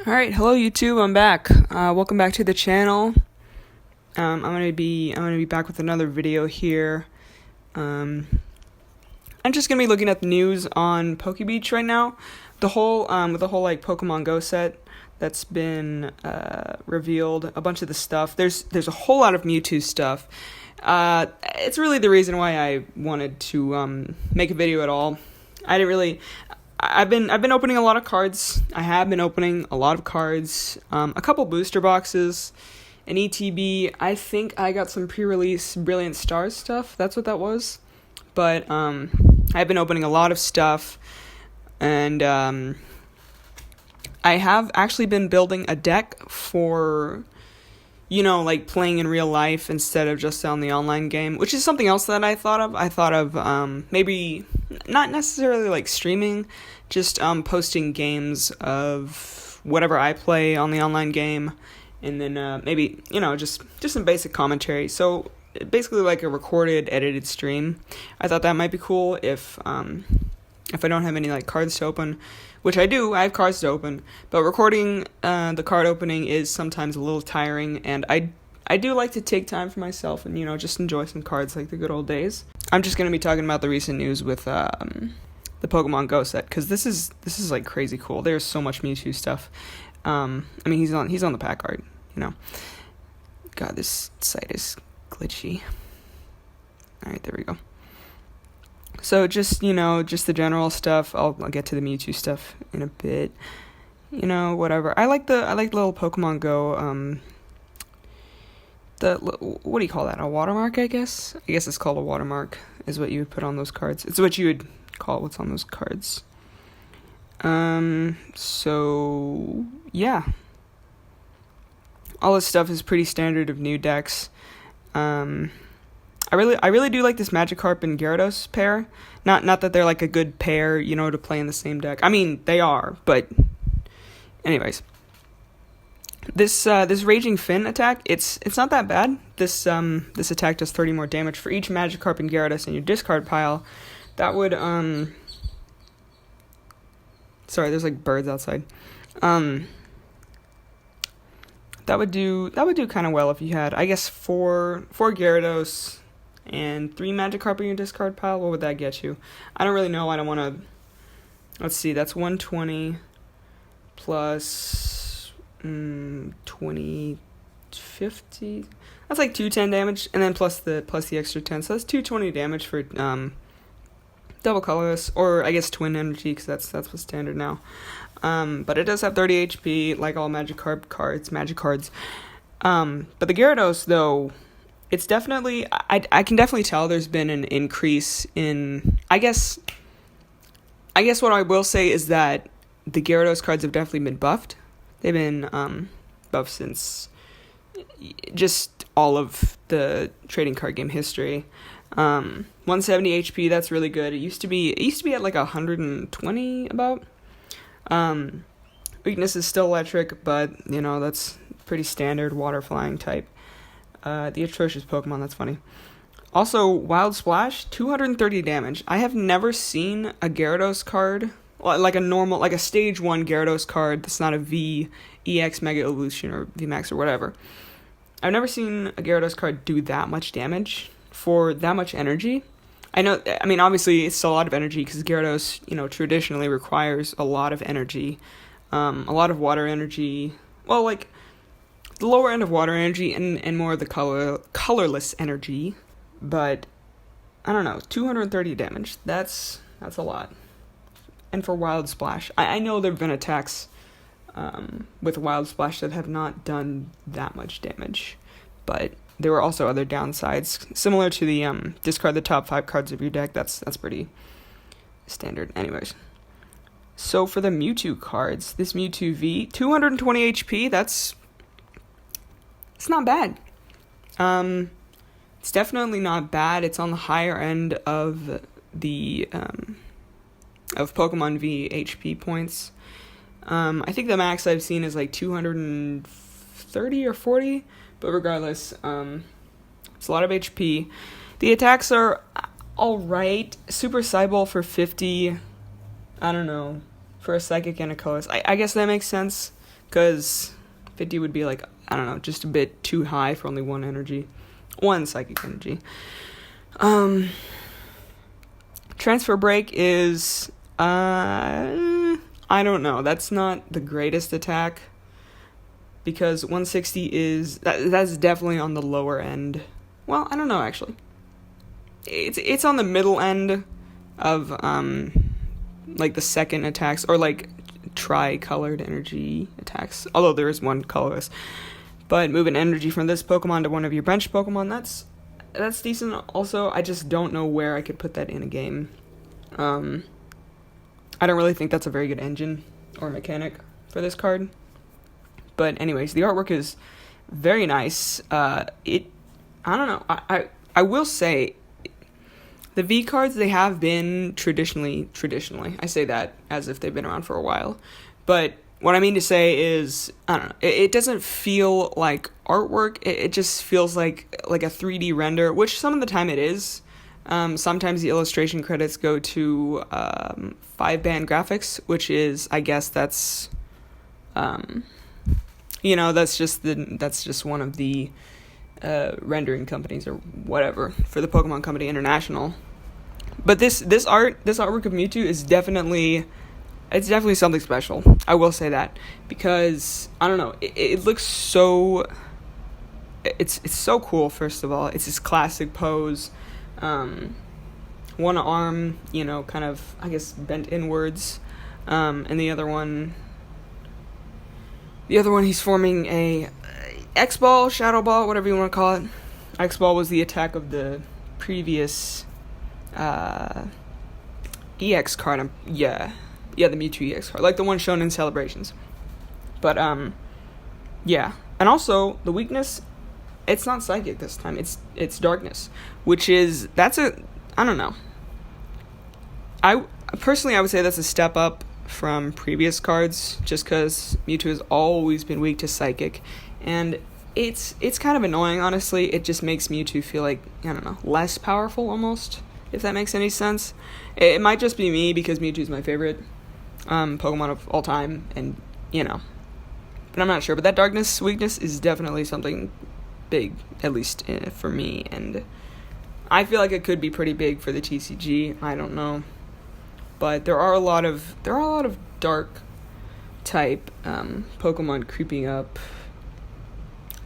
Alright, hello YouTube, I'm back. Welcome back to the channel. I'm gonna be back with another video here. I'm just gonna be looking at the news on Pokebeach right now. The whole like Pokemon GO set that's been revealed, a bunch of the stuff. There's a whole lot of Mewtwo stuff. It's really the reason why I wanted to make a video at all. I've been opening a lot of cards. I have been opening a lot of cards. A couple booster boxes, an ETB. I think I got some pre-release Brilliant Stars stuff. That's what that was. But I've been opening a lot of stuff, and I have actually been building a deck for, like playing in real life instead of just on the online game, which is something else that I thought of. I thought of maybe not necessarily like streaming, just posting games of whatever I play on the online game, and then maybe just some basic commentary. So basically like a recorded, edited stream. I thought that might be cool if I don't have any like cards to open, which I do. I have cards to open, but recording the card opening is sometimes a little tiring, and I do like to take time for myself and just enjoy some cards like the good old days. I'm just gonna be talking about the recent news with the Pokemon GO set, because this is like crazy cool. There's so much Mewtwo stuff. He's on the pack art. God, this site is glitchy. All right, there we go. So just the general stuff. I'll get to the Mewtwo stuff in a bit. Whatever. I like the little Pokemon GO. What do you call that? A watermark, I guess. I guess it's called a watermark. Is what you would put on those cards. It's what you would call what's on those cards. So yeah. All this stuff is pretty standard of new decks. I really do like this Magikarp and Gyarados pair. Not that they're like a good pair, to play in the same deck. I mean, they are, but anyways. This Raging Fin attack, it's not that bad. This attack does 30 more damage for each Magikarp and Gyarados in your discard pile. That would sorry, there's like birds outside. That would do kind of well if you had, I guess, four Gyarados and 3 Magikarp in your discard pile. What would that get you? I don't really know. I don't want to. Let's see. That's 120 plus 20, 50. That's like 210 damage, and then plus the extra 10. So that's 220 damage for double colorless, or I guess twin energy, because that's what's standard now. But it does have 30 HP, like all magic cards. But the Gyarados, though, it's definitely, I can definitely tell there's been an increase in, I guess what I will say is that the Gyarados cards have definitely been buffed. They've been buffed since just all of the trading card game history. 170 HP, that's really good. It used to be at like 120 about. Weakness is still electric, but that's pretty standard water flying type. The atrocious Pokemon, that's funny. Also, Wild Splash, 230 damage. I have never seen a Gyarados card, like a stage 1 Gyarados card that's not a V, EX, Mega Evolution, or VMAX, or whatever. I've never seen a Gyarados card do that much damage for that much energy. Obviously, it's still a lot of energy, because Gyarados, traditionally requires a lot of energy. A lot of water energy. Well, like, the lower end of water energy and more of the colorless energy. But, I don't know, 230 damage. That's a lot. And for Wild Splash, I know there have been attacks with Wild Splash that have not done that much damage. But there were also other downsides, similar to the discard the top 5 cards of your deck. That's pretty standard. Anyways. So for the Mewtwo cards, this Mewtwo V, 220 HP, it's not bad. It's definitely not bad. It's on the higher end of the of Pokemon V HP points. I think the max I've seen is like 230 or 40, but regardless, it's a lot of HP. The attacks are alright. Super Psyball for 50, I don't know, for a Psychic and a Colorless. I guess that makes sense. because 50 would be like, I don't know, just a bit too high for only one energy. One psychic energy. Transfer break is, I don't know. That's not the greatest attack, because 160 is, that's definitely on the lower end. Well, I don't know, actually. It's on the middle end of, like, the second attacks, or, like, tri-colored energy attacks, although there is one colorless. But moving energy from this Pokemon to one of your bench Pokemon, that's decent. Also, I just don't know where I could put that in a game. I don't really think that's a very good engine or mechanic for this card. But anyways, the artwork is very nice. I don't know. I will say, the V cards, they have been traditionally, I say that as if they've been around for a while. But what I mean to say is, I don't know, it doesn't feel like artwork. It just feels like a 3D render, which some of the time it is. Sometimes the illustration credits go to 5-band graphics, which is, I guess that's, that's just one of the rendering companies or whatever for the Pokemon Company International. But this artwork of Mewtwo is definitely something special. I will say that, because I don't know, it looks so, it's so cool. First of all, it's this classic pose, one arm, kind of, I guess, bent inwards, and the other one he's forming a X-Ball, Shadow Ball, whatever you want to call it. X-Ball was the attack of the previous EX card. The Mewtwo EX card, like the one shown in Celebrations. But yeah, and also the weakness, it's not Psychic this time. It's Darkness, which is, I don't know. I personally would say that's a step up from previous cards, just because Mewtwo has always been weak to Psychic. And it's kind of annoying, honestly. It just makes Mewtwo feel like, I don't know, less powerful almost, if that makes any sense. It might just be me, because Mewtwo's my favorite Pokemon of all time, and, but I'm not sure. But that Darkness weakness is definitely something big, at least for me, and I feel like it could be pretty big for the TCG. I don't know. But there are a lot of dark type Pokemon creeping up,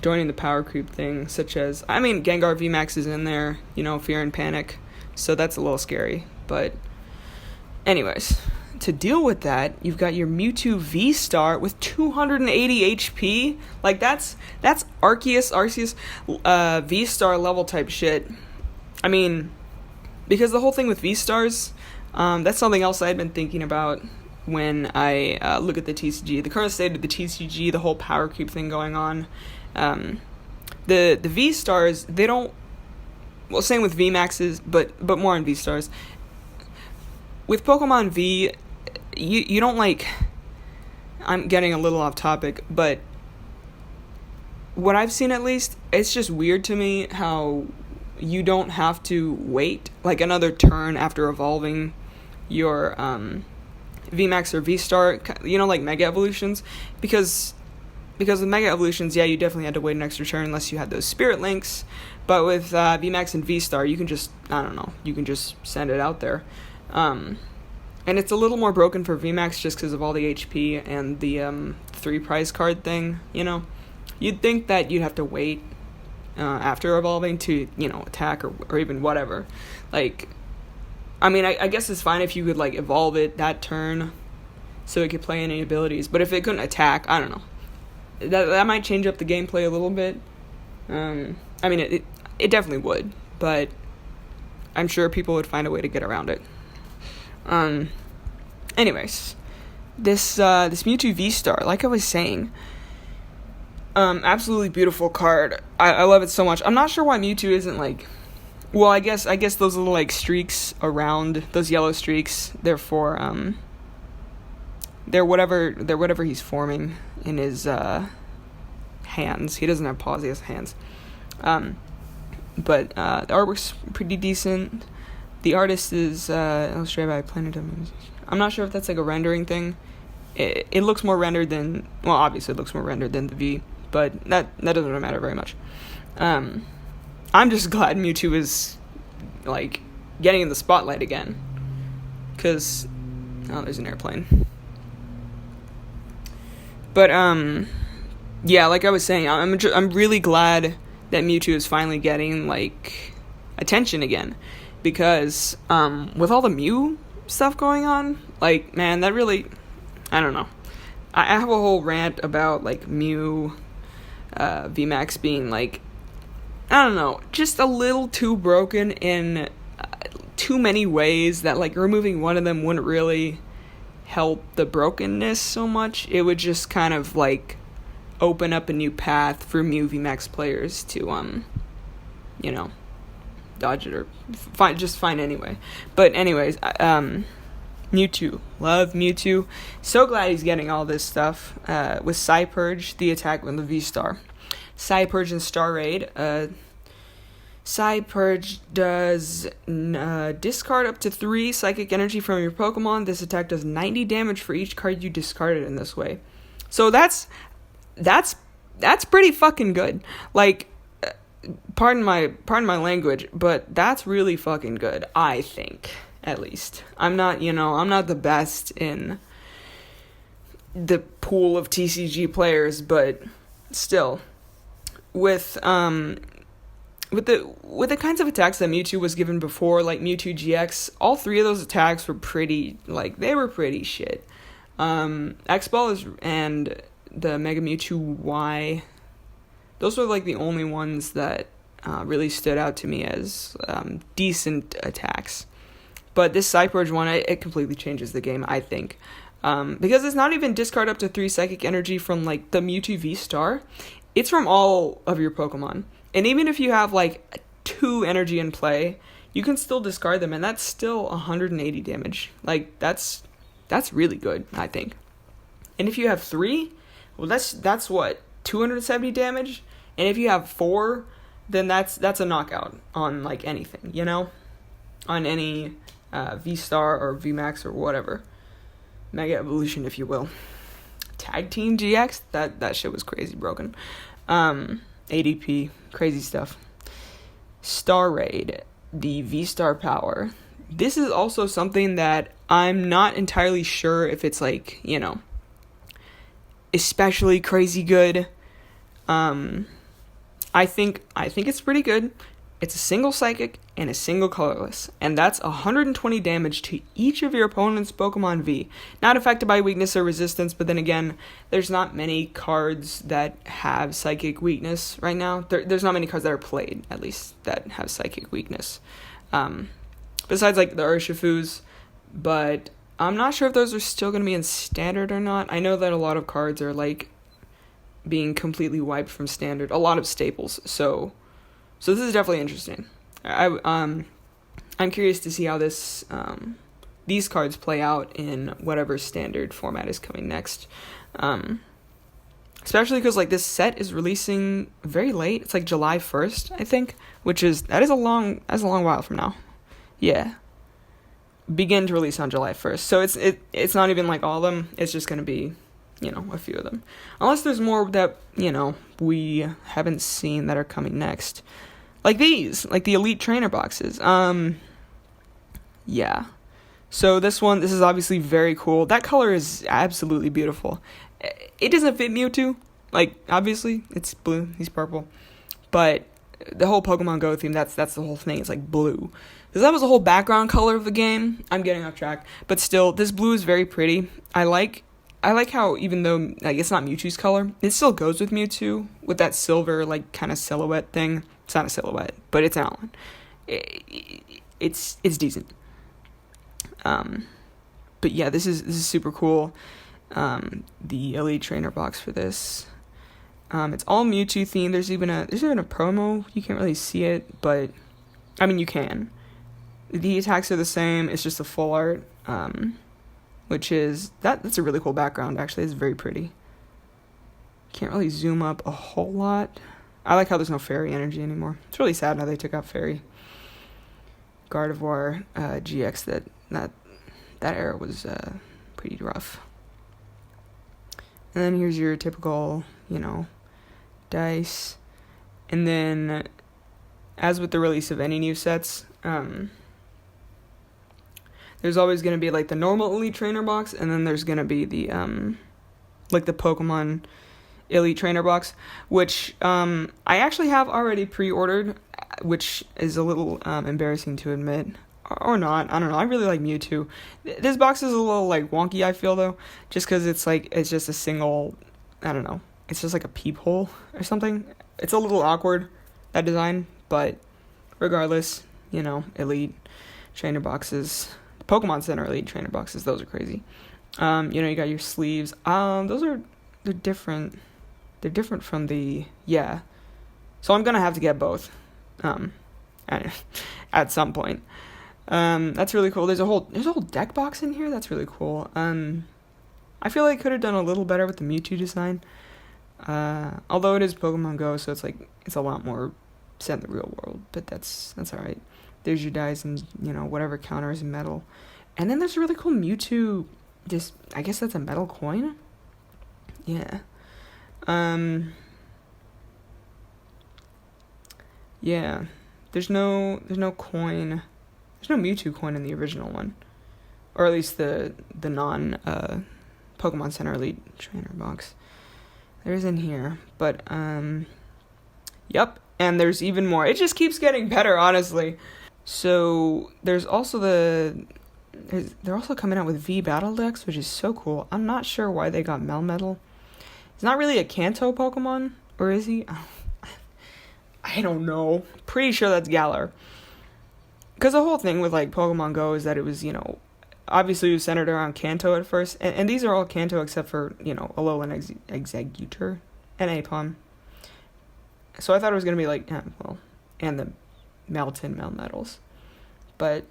joining the power creep thing, such as, Gengar VMAX is in there, Fear and Panic, so that's a little scary. But anyways, to deal with that, you've got your Mewtwo Vstar with 280 HP. Like, that's Arceus Vstar level type shit. Because the whole thing with Vstars, that's something else I had been thinking about when I look at the TCG. The current state of the TCG, the whole power creep thing going on. The V-Stars, they don't... Well, same with VMAXs, but more on V-Stars. With Pokemon V, you don't, like... I'm getting a little off topic, but what I've seen, at least, it's just weird to me how you don't have to wait, like, another turn after evolving your VMAX or V-Star, like Mega Evolutions, because with Mega Evolutions, yeah, you definitely had to wait an extra turn unless you had those Spirit Links, but with VMAX and V-Star, you can just, you can just send it out there. And it's a little more broken for VMAX just because of all the HP and the 3 prize card thing, You'd think that you'd have to wait after evolving to, attack or even whatever. Like, I guess it's fine if you could, like, evolve it that turn so it could play any abilities. But if it couldn't attack, I don't know. That might change up the gameplay a little bit. It definitely would. But I'm sure people would find a way to get around it. Anyways. This Mewtwo Vstar, like I was saying, absolutely beautiful card. I love it so much. I'm not sure why Mewtwo isn't, like... Well, I guess those little, like, streaks around, those yellow streaks, they're for, they're whatever he's forming in his, hands. He doesn't have paws, he has hands. But the artwork's pretty decent. The artist is, illustrated by Planet of... I'm not sure if that's, like, a rendering thing. it looks more rendered than, well, obviously it looks more rendered than the V, but that doesn't really matter very much. I'm just glad Mewtwo is, like, getting in the spotlight again, because, oh, there's an airplane. But, yeah, like I was saying, I'm really glad that Mewtwo is finally getting, like, attention again, because, with all the Mew stuff going on, like, man, that really, I don't know. I have a whole rant about, like, Mew, VMAX being, like, I don't know, just a little too broken in too many ways that, like, removing one of them wouldn't really help the brokenness so much. It would just kind of, like, open up a new path for Mew VMAX players to, you know, dodge it or find anyway. But anyways, Mewtwo. Love Mewtwo. So glad he's getting all this stuff. With Psypurge, the attack with the Vstar. Psypurge and Star Raid. Psypurge does discard up to 3 psychic energy from your Pokemon. This attack does 90 damage for each card you discarded in this way. So that's pretty fucking good. Like, pardon my language, but that's really fucking good, I think, at least. I'm not the best in the pool of TCG players, but still, with the kinds of attacks that Mewtwo was given before, like Mewtwo GX, all 3 of those attacks were pretty shit. X-Ball and the Mega Mewtwo Y, those were, like, the only ones that really stood out to me as decent attacks. But this Psypurge one, it completely changes the game, I think. Because it's not even discard up to 3 psychic energy from, like, the Mewtwo Vstar. It's from all of your Pokemon. And even if you have, like, 2 energy in play, you can still discard them, and that's still 180 damage. Like, that's really good, I think. And if you have 3, well, that's what, 270 damage? And if you have 4, then that's a knockout on, like, anything, you know? On any V-Star or VMAX or whatever. Mega Evolution, if you will. Tag Team GX? That shit was crazy broken. ADP, crazy stuff. Star Raid, the V-Star power. This is also something that I'm not entirely sure if it's, like, you know, especially crazy good. I think it's pretty good. It's a single psychic and a single colorless, and that's 120 damage to each of your opponent's Pokemon V. Not affected by weakness or resistance, but then again, there's not many cards that have psychic weakness right now. There's not many cards that are played, at least, that have psychic weakness. Besides, like, the Urshifus, but I'm not sure if those are still going to be in Standard or not. I know that a lot of cards are, like, being completely wiped from Standard. A lot of staples, so this is definitely interesting. I'm curious to see how these cards play out in whatever Standard format is coming next. Especially because, like, this set is releasing very late. It's like July 1st, I think, that is a long while from now. Yeah. Begin to release on July 1st. So it's not even like all of them. It's just going to be, you know, a few of them. Unless there's more that, you know, we haven't seen that are coming next. Like these, like the Elite Trainer boxes. Yeah. So this is obviously very cool. That color is absolutely beautiful. It doesn't fit Mewtwo. Like, obviously, it's blue. He's purple. But the whole Pokemon GO theme, that's the whole thing. It's like blue. Because that was the whole background color of the game. I'm getting off track. But still, this blue is very pretty. I like how, even though, like, it's not Mewtwo's color, it still goes with Mewtwo, with that silver, like, kind of silhouette thing. It's not a silhouette, but it's an outline. It's decent. But yeah, this is super cool. The Elite Trainer box for this. It's all Mewtwo themed. There's even a promo. You can't really see it, but I mean, you can. The attacks are the same. It's just a full art. Which is that's a really cool background. Actually, it's very pretty. Can't really zoom up a whole lot. I like how there's no fairy energy anymore. It's really sad how they took out fairy. Gardevoir, GX. That era was pretty rough. And then here's your typical, dice. And then, as with the release of any new sets, there's always going to be, like, the normal Elite Trainer box, and then there's going to be the, the Pokemon Elite Trainer box, which I actually have already pre-ordered, which is a little embarrassing to admit. Or not, I don't know, I really like Mewtwo. This box is a little, wonky, I feel, though, just because it's just a single, I don't know, it's just like a peephole or something. It's a little awkward, that design, but regardless, Elite Trainer boxes, Pokemon Center Elite Trainer boxes, those are crazy. You got your sleeves. They're different. They're different from the, yeah. So I'm gonna have to get both, at some point. That's really cool. There's a whole deck box in here. That's really cool. I feel like I could have done a little better with the Mewtwo design. Although it is Pokemon GO, so it's a lot more set in the real world, but that's alright. There's your dice and, whatever counters and metal. And then there's a really cool Mewtwo, I guess that's a metal coin? Yeah. Yeah. There's no coin. There's no Mewtwo coin in the original one. Or at least the non Pokemon Center Elite Trainer box. There is in here. But yep. And there's even more. It just keeps getting better, honestly. So there's also they're also coming out with V battle decks, which is so cool. I'm not sure why they got Melmetal. He's not really a Kanto Pokemon, or is he? I don't know. Pretty sure that's Galar. Because the whole thing with Pokemon GO is that it was, obviously it was centered around Kanto at first, and these are all Kanto except for, Alolan Exeggutor and Apom. So I thought it was going to be and the Melmetals. But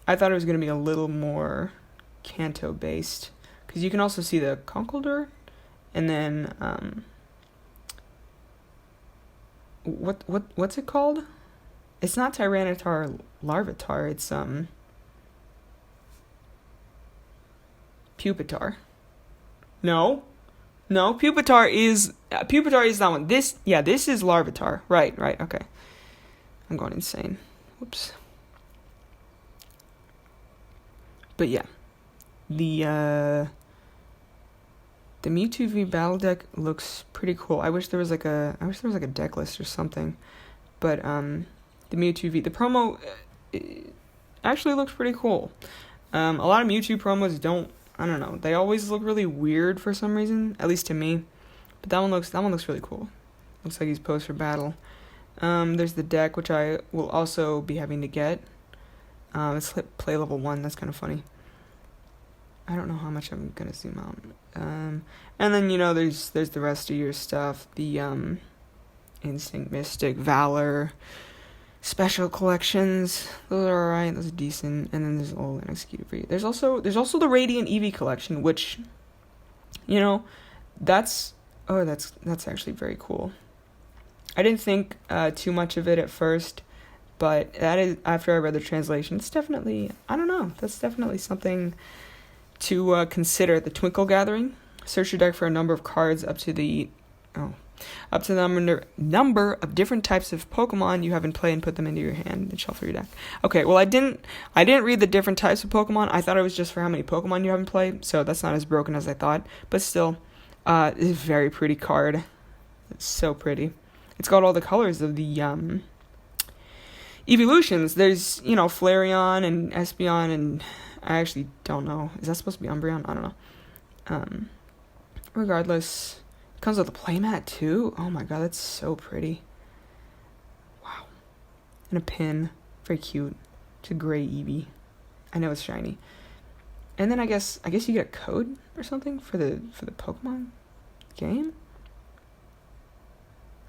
I thought it was going to be a little more Kanto based, because you can also see the Conkeldurr, and then what's it called? It's not Tyranitar Larvitar, it's Pupitar. No, Pupitar is that one. This is Larvitar. Right, okay. I'm going insane. Whoops. But yeah, the Mewtwo V battle deck looks pretty cool. I wish there was a deck list or something. But the Mewtwo V, the promo actually looks pretty cool. A lot of Mewtwo promos I don't know, they always look really weird for some reason, at least to me. But that one looks really cool. Looks like he's posed for battle. There's the deck, which I will also be having to get. Let's play level 1. That's kind of funny. I don't know how much I'm gonna zoom out. And then there's the rest of your stuff. The Instinct, Mystic, Valor, Special Collections. Those are alright. Those are decent. And then there's all unexecuted for you. There's also the Radiant Eevee collection, which that's actually very cool. I didn't think too much of it at first, but that is, after I read the translation, it's definitely, I don't know, that's definitely something to consider. The Twinkle Gathering. Search your deck for a number of cards up to the number of different types of Pokemon you have in play and put them into your hand and shuffle your deck. Okay, well I didn't read the different types of Pokemon. I thought it was just for how many Pokemon you have in play, so that's not as broken as I thought. But still, it's a very pretty card. It's so pretty. It's got all the colors of the evolutions. There's, Flareon and Espeon, and I actually don't know. Is that supposed to be Umbreon? I don't know. Regardless, it comes with a playmat too. Oh my god, that's so pretty. Wow. And a pin. Very cute. It's a gray Eevee. I know it's shiny. And then I guess you get a code or something for the Pokemon game?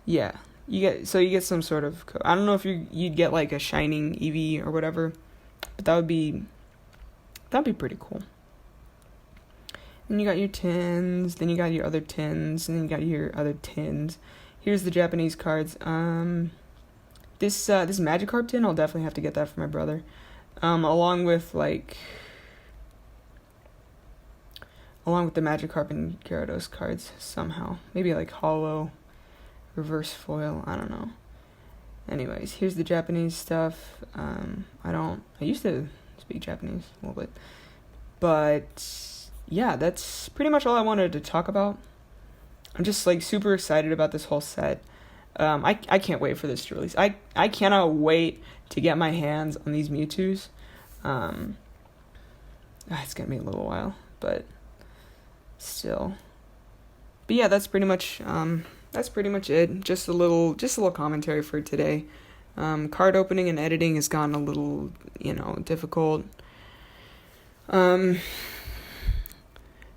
Yeah. You get some sort of code. I don't know if you'd get a shining Eevee or whatever, but that'd be pretty cool. And you got your tins, then you got your other tins, and then you got your other tins. Here's the Japanese cards. This Magikarp tin, I'll definitely have to get that for my brother. Along with along with the Magikarp and Gyarados cards somehow. Maybe like holo, reverse foil, I don't know. Anyways, here's the Japanese stuff. I used to speak Japanese a little bit. But yeah, that's pretty much all I wanted to talk about. I'm just like super excited about this whole set. I can't wait for this to release. I cannot wait to get my hands on these Mewtwo's. It's gonna be a little while, but still. But yeah, that's pretty much it. Just a little commentary for today. Card opening and editing has gotten a little, difficult.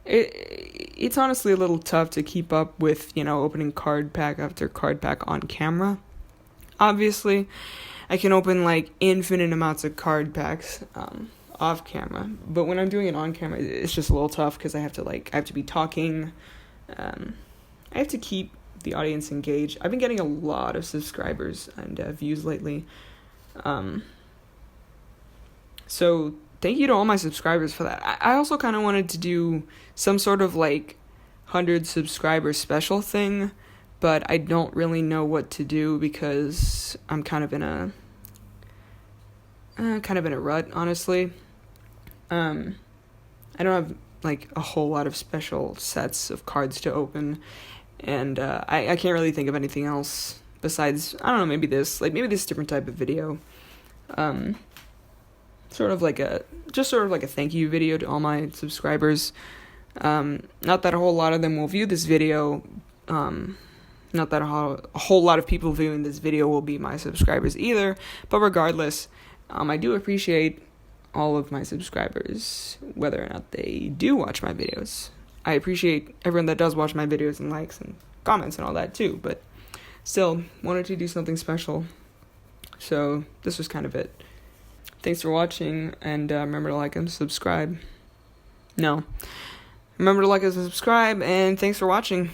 It's honestly a little tough to keep up with, opening card pack after card pack on camera. Obviously, I can open like infinite amounts of card packs off camera, but when I'm doing it on camera, it's just a little tough because I have to be talking. I have to keep the audience engaged. I've been getting a lot of subscribers and views lately. So thank you to all my subscribers for that. I also kind of wanted to do some sort of 100 subscriber special thing, but I don't really know what to do because I'm kind of in a rut, honestly. I don't have a whole lot of special sets of cards to open, and I can't really think of anything else besides, I don't know, maybe this different type of video. Sort of like a thank you video to all my subscribers. Not that a whole lot of them will view this video. Not that a whole lot of people viewing this video will be my subscribers either. But regardless, I do appreciate all of my subscribers, whether or not they do watch my videos. I appreciate everyone that does watch my videos and likes and comments and all that too. But still, wanted to do something special. So this was kind of it. Thanks for watching, and remember to like and subscribe. Remember to like and subscribe, and thanks for watching.